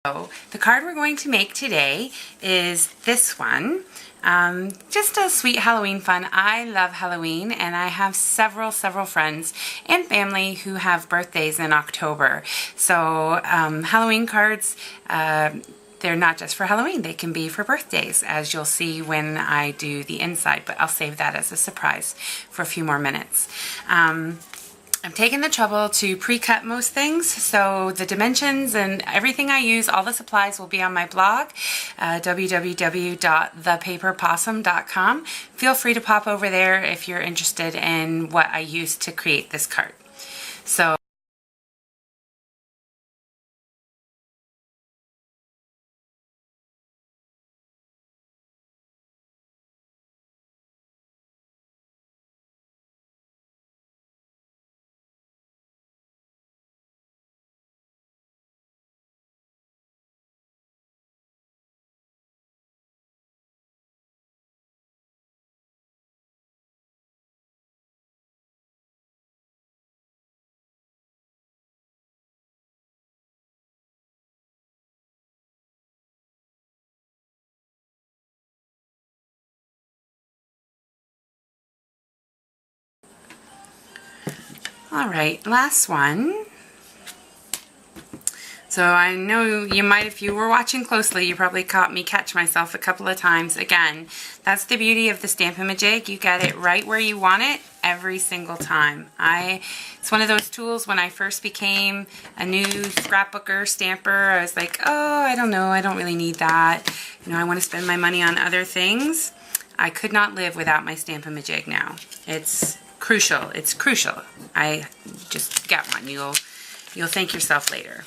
So the card we're going to make today is this one. Just a sweet Halloween fun. I love Halloween, and I have several friends and family who have birthdays in October. So Halloween cards, they're not just for Halloween, they can be for birthdays, as you'll see when I do the inside, but I'll save that as a surprise for a few more minutes. I've taken the trouble to pre-cut most things, so the dimensions and everything I use, all the supplies will be on my blog, www.thepaperpossum.com. Feel free to pop over there if you're interested in what I used to create this card. So alright, last one. So I know you might, if you were watching closely, you probably caught me catch myself a couple of times. Again, that's the beauty of the Stamp-a-ma-jig. You get it right where you want it every single time. It's one of those tools. When I first became a new scrapbooker, stamper, I was like, oh, I don't know, I don't really need that. You know, I want to spend my money on other things. I could not live without my Stamp-a-ma-jig now. It's crucial. It's crucial. I just get one. You'll thank yourself later.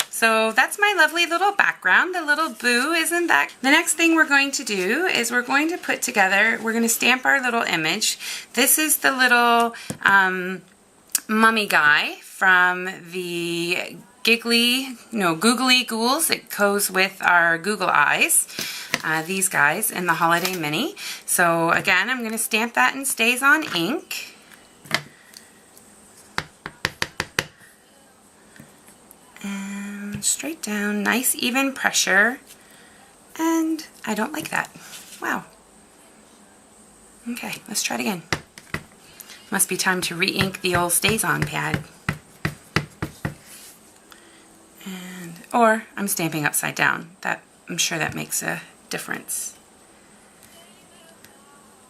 So that's my lovely little background, the little boo, isn't that? The next thing we're going to do is we're going to put together, we're going to stamp our little image. This is the little mummy guy from the Googly Ghouls. It goes with our Google Eyes. These guys in the Holiday Mini. So again, I'm going to stamp that in Stays-On ink. And straight down, nice even pressure. And I don't like that. Wow. Okay, let's try it again. Must be time to re-ink the old Stays-On pad. Or I'm stamping upside down. I'm sure that makes a difference.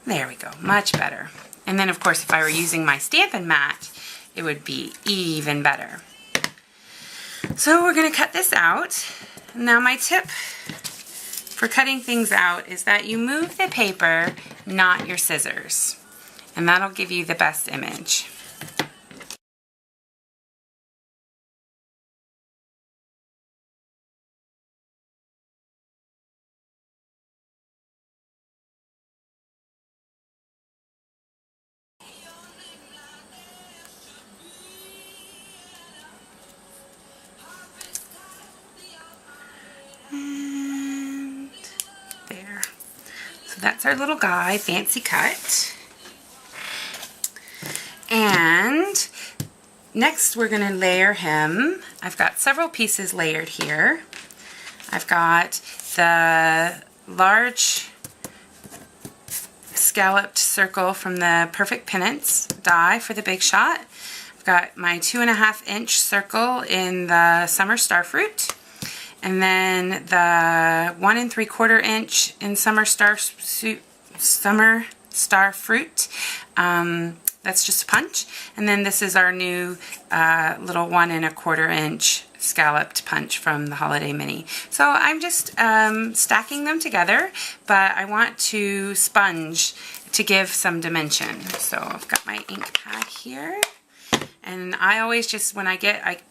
There we go, much better. And then of course if I were using my Stampin' Mat, it would be even better. So we're going to cut this out. Now my tip for cutting things out is that you move the paper, not your scissors. And that'll give you the best image. And there. So that's our little guy, fancy cut. And next we're going to layer him. I've got several pieces layered here. I've got the large scalloped circle from the Perfect Pennants die for the Big Shot. I've got my 2.5 inch circle in the Summer Starfruit. And then the 1 3/4 inch in Summer Starfruit. That's just a punch. And then this is our new little 1 1/4 inch scalloped punch from the Holiday Mini. So I'm just stacking them together, but I want to sponge to give some dimension. So I've got my ink pad here. And I always just, when I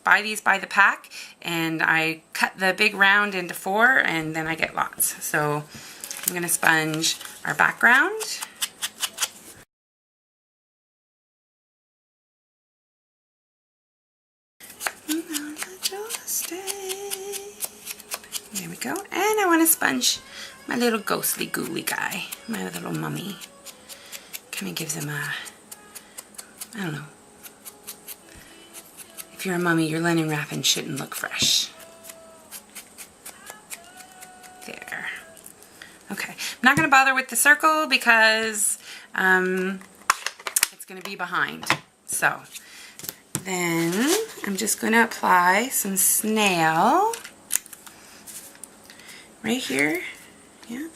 buy these by the pack, and I cut the big round into 4, and then I get lots. So I'm going to sponge our background. There we go. And I want to sponge my little ghostly ghouly guy, my little mummy. Kind of gives him a, I don't know. If you're a mummy, your linen wrapping shouldn't look fresh. there. Okay, I'm not going to bother with the circle because it's going to be behind. So then I'm just going to apply some snail right here. Yeah.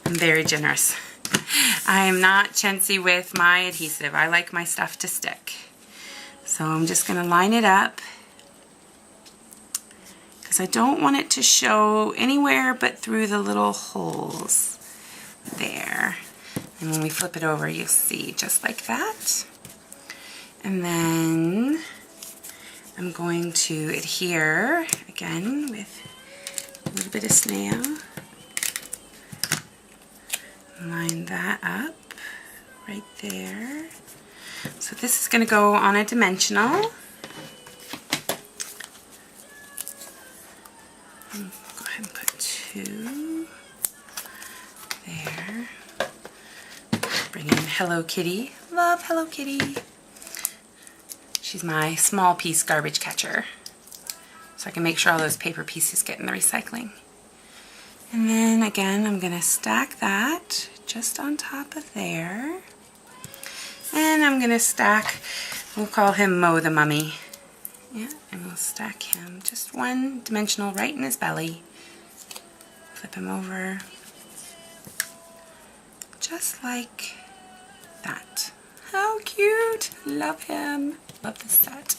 I'm very generous. I am not chintzy with my adhesive. I like my stuff to stick. So I'm just going to line it up because I don't want it to show anywhere but through the little holes there. And when we flip it over, you'll see just like that. And then I'm going to adhere again with a little bit of snail. Line that up right there. So this is going to go on a dimensional. Go ahead and put 2 there. Bring in Hello Kitty. Love Hello Kitty. She's my small piece garbage catcher. So I can make sure all those paper pieces get in the recycling. And then again, I'm going to stack that just on top of there. And I'm going to stack, we'll call him Mo the Mummy. Yeah, and we'll stack him just one dimensional right in his belly. Flip him over. Just like that. How cute! Love him. Love this set.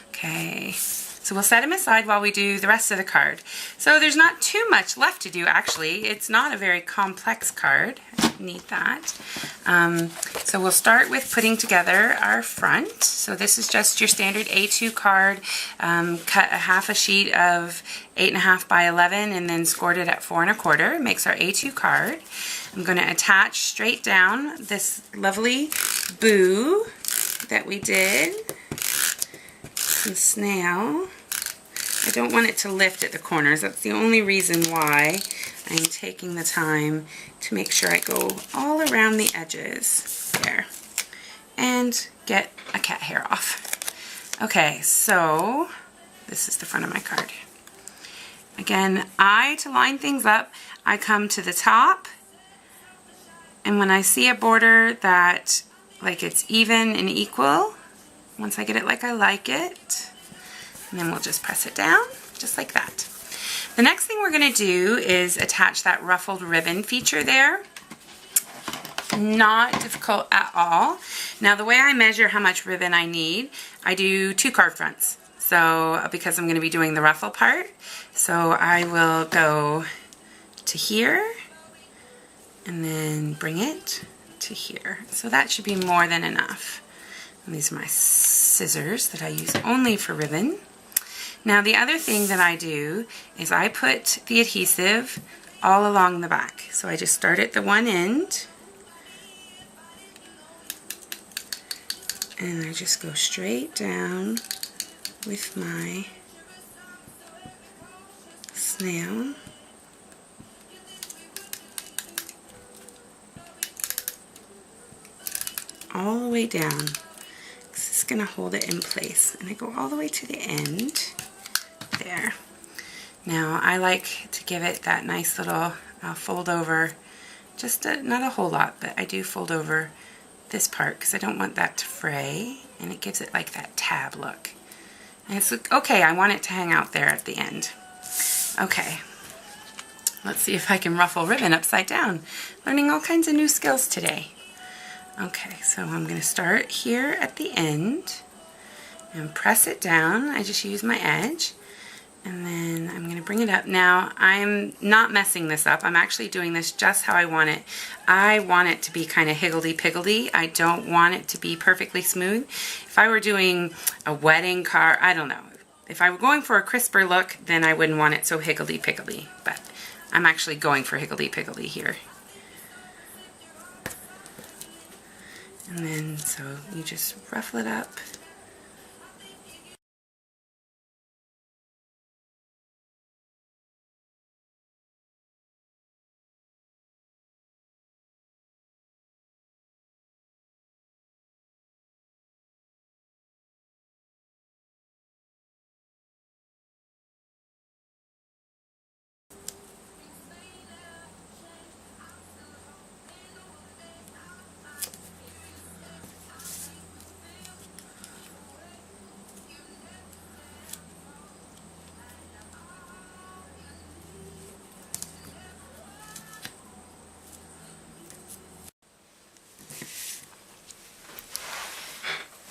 Okay. So we'll set him aside while we do the rest of the card. So there's not too much left to do actually. It's not a very complex card. I don't need that. So we'll start with putting together our front. So this is just your standard A2 card. Cut a half a sheet of 8.5 by 11 and then scored it at 4 1/4. It makes our A2 card. I'm going to attach straight down this lovely boo that we did. Some snail. I don't want it to lift at the corners. That's the only reason why I'm taking the time to make sure I go all around the edges there and get a cat hair off. Okay, so this is the front of my card. Again, to line things up, I come to the top, and when I see a border that like it's even and equal, once I get it like I like it, and then we'll just press it down, just like that. The next thing we're going to do is attach that ruffled ribbon feature there. Not difficult at all. Now the way I measure how much ribbon I need, I do 2 card fronts. So because I'm going to be doing the ruffle part, so I will go to here and then bring it to here. So that should be more than enough. And these are my scissors that I use only for ribbon. Now the other thing that I do is I put the adhesive all along the back. So I just start at the one end and I just go straight down with my snail. All the way down. This is going to hold it in place. And I go all the way to the end. There. Now I like to give it that nice little fold over, not a whole lot, but I do fold over this part because I don't want that to fray, and it gives it like that tab look. And it's okay, I want it to hang out there at the end. Okay, let's see if I can ruffle ribbon upside down. Learning all kinds of new skills today. Okay, so I'm going to start here at the end and press it down. I just use my edge. And then I'm going to bring it up. Now, I'm not messing this up. I'm actually doing this just how I want it. I want it to be kind of higgledy-piggledy. I don't want it to be perfectly smooth. If I were doing a wedding card, I don't know. If I were going for a crisper look, then I wouldn't want it so higgledy-piggledy. But I'm actually going for higgledy-piggledy here. And then, so you just ruffle it up.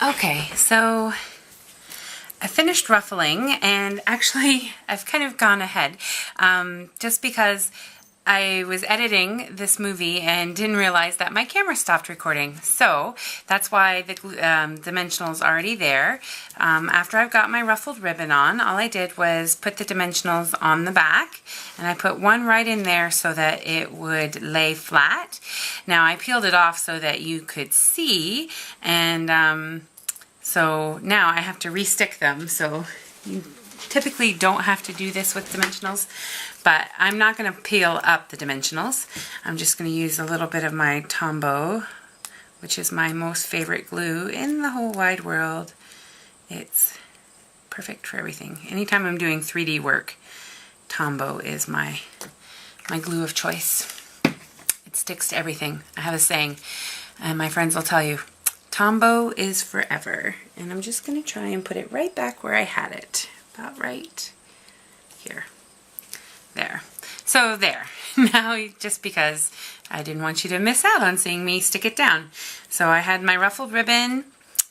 Okay, so I finished ruffling, and actually I've kind of gone ahead just because I was editing this movie and didn't realize that my camera stopped recording. So that's why the dimensionals already there. After I've got my ruffled ribbon on, all I did was put the dimensionals on the back, and I put one right in there so that it would lay flat. Now I peeled it off so that you could see, and so now I have to restick them. So you typically don't have to do this with dimensionals, but I'm not going to peel up the dimensionals. I'm just going to use a little bit of my Tombow, which is my most favorite glue in the whole wide world. It's perfect for everything. Anytime I'm doing 3D work, Tombow is my glue of choice. It sticks to everything. I have a saying, and my friends will tell you, Tombow is forever. And I'm just going to try and put it right back where I had it. About right here. There. So there. Now, just because I didn't want you to miss out on seeing me stick it down. So I had my ruffled ribbon,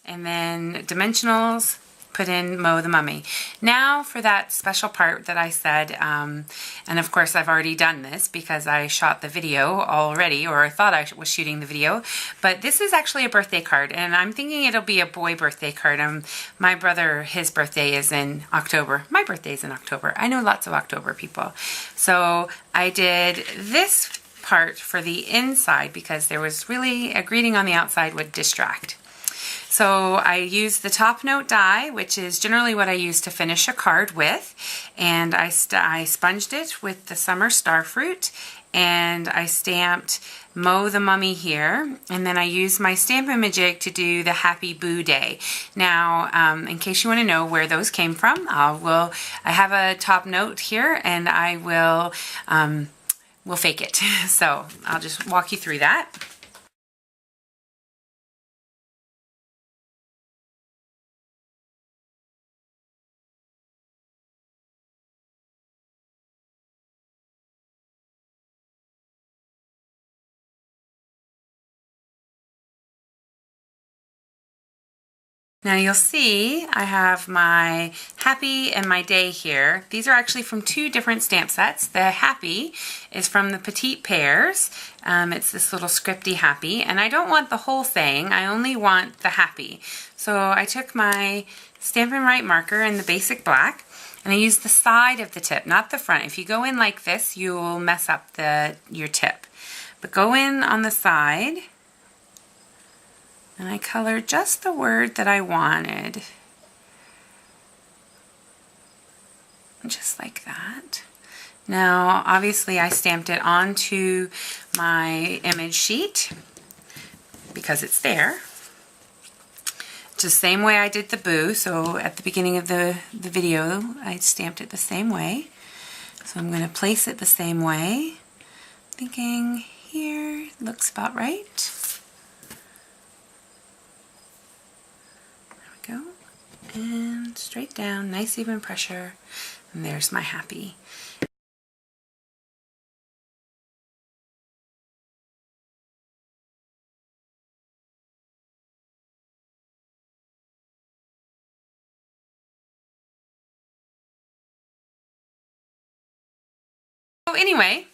and then dimensionals, put in Mo the Mummy. Now for that special part that I said, and of course I've already done this because I shot the video already, or I thought I was shooting the video, but this is actually a birthday card, and I'm thinking it'll be a boy birthday card. My brother, his birthday is in October. My birthday's in October. I know lots of October people. So I did this part for the inside because there was really a greeting on the outside would distract. So I used the top note die, which is generally what I use to finish a card with, and I sponged it with the summer starfruit, and I stamped Mo the Mummy here, and then I used my stamp-a-ma-jig to do the Happy Boo Day. Now, in case you want to know where those came from, I have a top note here, and I will fake it. So I'll just walk you through that. Now you'll see I have my Happy and my Day here. These are actually from two different stamp sets. The Happy is from the Petite Pears. It's this little scripty Happy, and I don't want the whole thing. I only want the Happy. So I took my Stampin' Write marker in the basic black, and I used the side of the tip, not the front. If you go in like this, you will mess up your tip. But go in on the side, and I colored just the word that I wanted. Just like that. Now, obviously I stamped it onto my image sheet because it's there. It's the same way I did the boo, so at the beginning of the video I stamped it the same way. So I'm going to place it the same way. Thinking here looks about right. Go and straight down, nice even pressure, and there's my Happy. So anyway,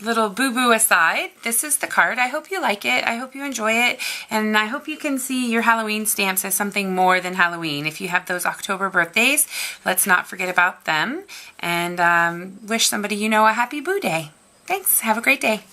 little boo-boo aside, this is the card. I hope you like it. I hope you enjoy it. And I hope you can see your Halloween stamps as something more than Halloween. If you have those October birthdays, let's not forget about them. And wish somebody you know a happy boo day. Thanks. Have a great day.